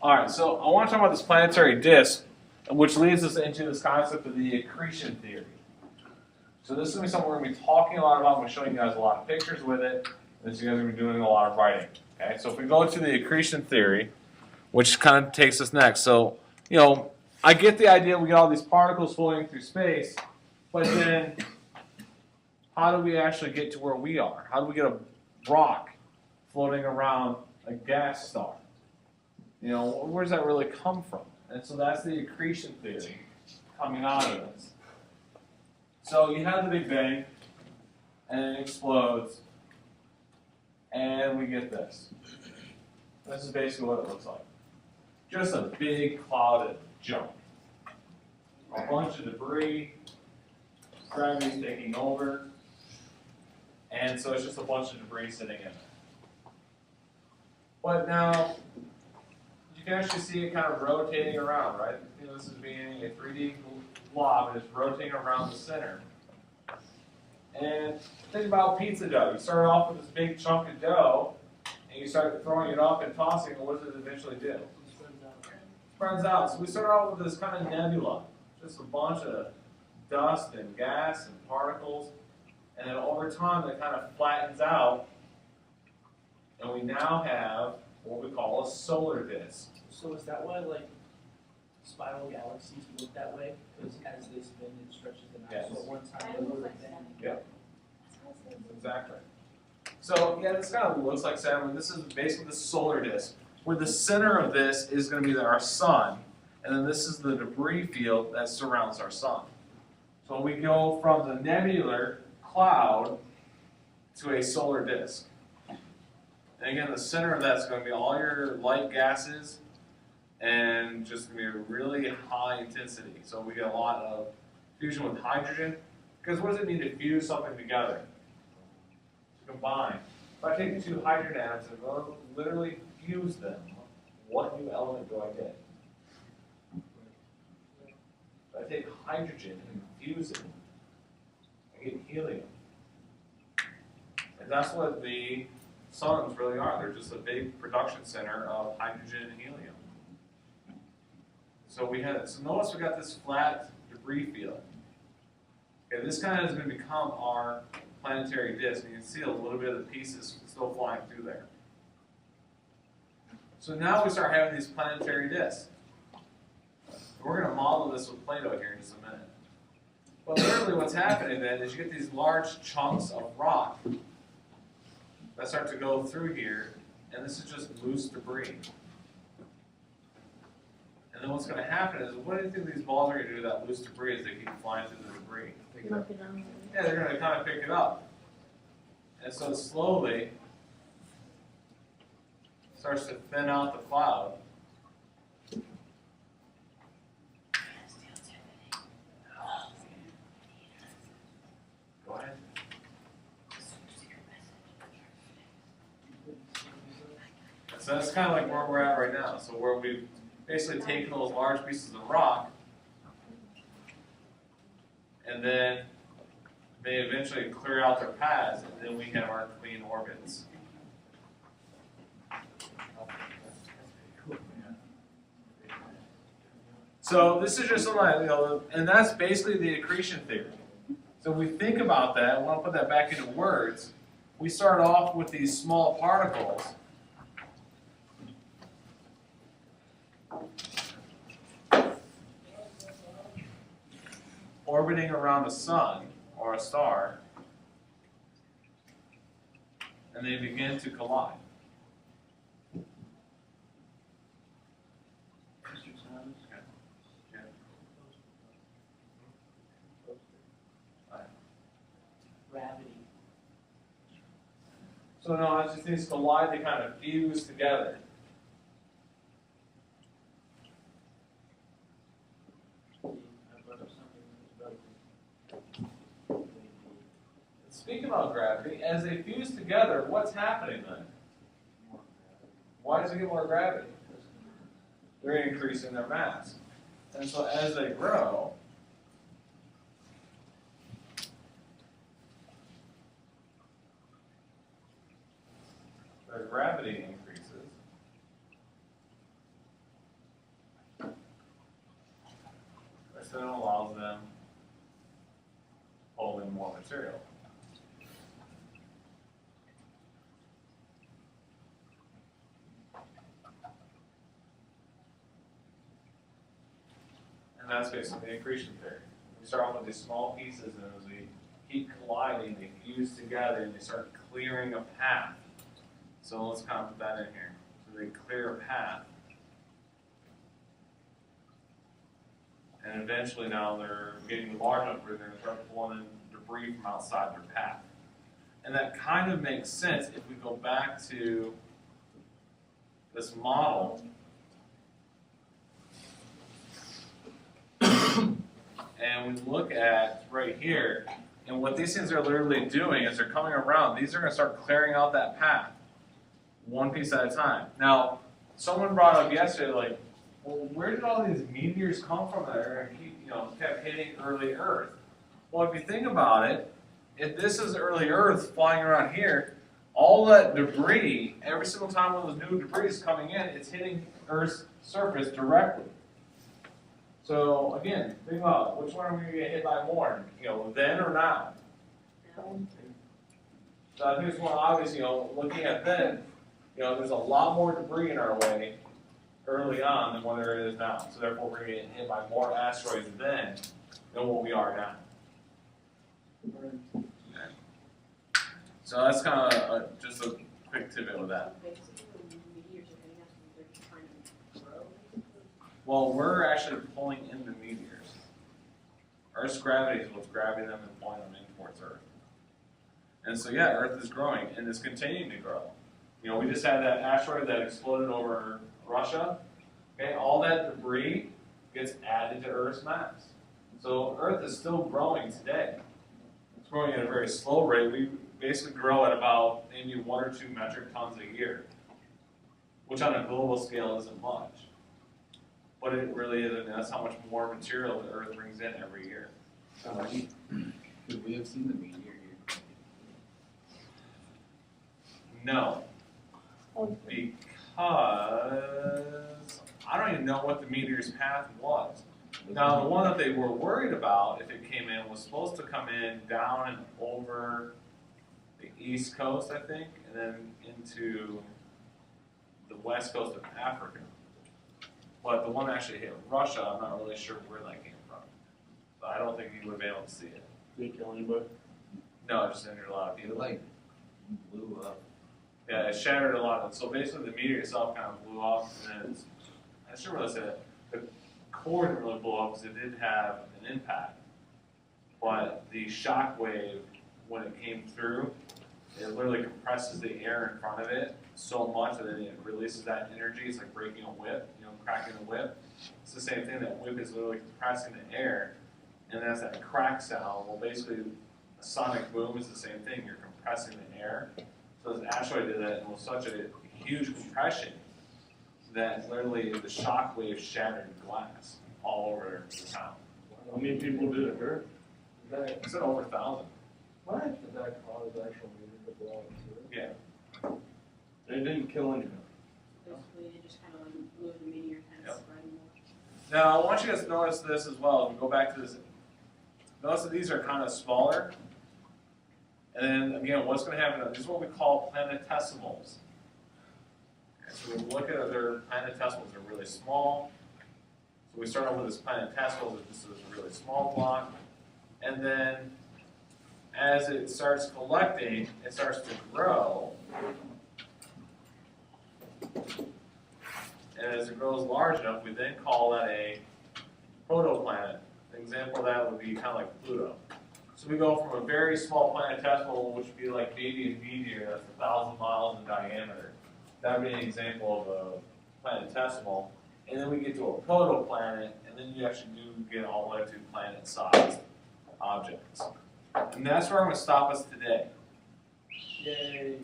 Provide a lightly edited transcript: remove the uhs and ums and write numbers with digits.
All right, so I want to talk about this planetary disk, which leads us into this concept of the accretion theory. So this is going to be something we're going to be talking a lot about. I'm going to show you guys a lot of pictures with it, and so you guys are going to be doing a lot of writing. Okay, so if we go to the accretion theory, which kind of takes us next. So, I get the idea we get all these particles floating through space, but then how do we actually get to where we are? How do we get a rock floating around a gas star? Where does that really come from? And so that's the accretion theory coming out of this. So you have the Big Bang, and it explodes, and we get this. This is basically what it looks like. Just a big cloud of junk. A bunch of debris, gravity's taking over, and so it's just a bunch of debris sitting in there. But now, you can actually see it kind of rotating around, right? This is being a 3D blob, and it's rotating around the center. And think about pizza dough. You start off with this big chunk of dough, and you start throwing it up and tossing, and what does it eventually do? It spreads out. So we start out with this kind of nebula, just a bunch of dust and gas and particles, and then over time it kind of flattens out, and we now have what we call a solar disk. So is that why, like, spiral galaxies look that way? Because as they spin, it stretches them out. Yes. So at one time they were thin. Yep. Exactly. So yeah, this kind of looks like Saturn. This is basically the solar disk, where the center of this is going to be our sun, and then this is the debris field that surrounds our sun. So we go from the nebular cloud to a solar disk. And again, the center of that is going to be all your light gases and just going to be a really high intensity. So we get a lot of fusion with hydrogen, because what does it need to fuse something together? To combine. If I take two hydrogen atoms and literally fuse them, what new element do I get? If I take hydrogen and fuse it, I get helium. And that's what the suns really are. They're just a big production center of hydrogen and helium. So notice we got this flat debris field. Okay, this kind of is going to become our planetary disk. And you can see a little bit of the pieces still flying through there. So now we start having these planetary disks. We're going to model this with Plato here in just a minute. But literally what's happening then is you get these large chunks of rock that start to go through here, and this is just loose debris. And then what's going to happen is, what do you think these balls are going to do to that loose debris as they keep flying through the debris? Yeah, they're going to kind of pick it up. And so slowly starts to thin out the cloud. Go ahead. So that's kind of like where we're at right now. So where we've basically taken those large pieces of rock, and then they eventually clear out their paths, and then we have our clean orbits. So this is just something, and that's basically the accretion theory. So if we think about that, I want to put that back into words. We start off with these small particles. Orbiting around a sun or a star, and they begin to collide. Gravity. So now as these things collide, they kind of fuse together. Speaking about gravity, as they fuse together, what's happening then? Why does it get more gravity? They're increasing their mass. And so as they grow, their gravity increases. that's based on the accretion theory. We start off with these small pieces, and as we keep colliding, they fuse together and they start clearing a path. So let's kind of put that in here. So they clear a path. And eventually now they're getting large enough where they're going to start pulling in debris from outside their path. And that kind of makes sense if we go back to this model. And we look at right here, and what these things are literally doing is they're coming around. These are going to start clearing out that path, one piece at a time. Now, someone brought up yesterday, like, well, where did all these meteors come from that are kept hitting early Earth? Well, if you think about it, if this is early Earth flying around here, all that debris, every single time one of those new debris is coming in, it's hitting Earth's surface directly. So again, think about which one are we going to get hit by more, then or now? So I think it's more obvious, looking at then, there's a lot more debris in our way early on than what there is now. So therefore, we're going to get hit by more asteroids then than what we are now. So that's kind of just a quick tidbit with that. Well, we're actually pulling in the meteors. Earth's gravity is what's grabbing them and pulling them in towards Earth. And so, yeah, Earth is growing, and it's continuing to grow. We just had that asteroid that exploded over Russia. Okay, all that debris gets added to Earth's mass. So Earth is still growing today. It's growing at a very slow rate. We basically grow at about maybe 1 or 2 metric tons a year, which on a global scale isn't much. But it really is, and that's how much more material the Earth brings in every year. Could we have seen the meteor here? No. Because I don't even know what the meteor's path was. Now, the one that they were worried about, if it came in, was supposed to come in down and over the east coast, I think, and then into the west coast of Africa. But the one that actually hit Russia, I'm not really sure where that came from. So I don't think you would have been able to see it. Did it kill anybody? No, it just injured a lot of It people. like blew up. Yeah, it shattered a lot. So basically, the meteor itself kind of blew up, and then I shouldn't really say that. The core didn't really blow up because it did have an impact. But the shock wave, when it came through, it literally compresses the air in front of it so much that it releases that energy. It's like breaking a whip, cracking a whip. It's the same thing. That whip is literally compressing the air, and that's that crack sound. Well, basically, a sonic boom is the same thing. You're compressing the air. So this asteroid did that, and it was such a huge compression that literally the shock wave shattered glass all over the town. How many people did it hurt? It said over 1,000. What? Did that cause actual meteor to blow up too? Yeah. It didn't kill anyone. Basically, it just kind of like blew the meteor kind of spreading more. Now, I want you guys to notice this as well. If we go back to this, notice that these are kind of smaller. And then, again, what's going to happen, this is what we call planetesimals. Okay, so we look at their planetesimals, they're really small. So we start off with this planetesimals, this is a really small block. And then, as it starts collecting, it starts to grow. And as it grows large enough, we then call that a protoplanet. An example of that would be kind of like Pluto. So we go from a very small planetesimal, which would be like maybe a meteor that's 1,000 miles in diameter. That would be an example of a planetesimal. And then we get to a protoplanet, and then you actually do get all the way to planet-sized objects. And that's where I'm going to stop us today. Yay.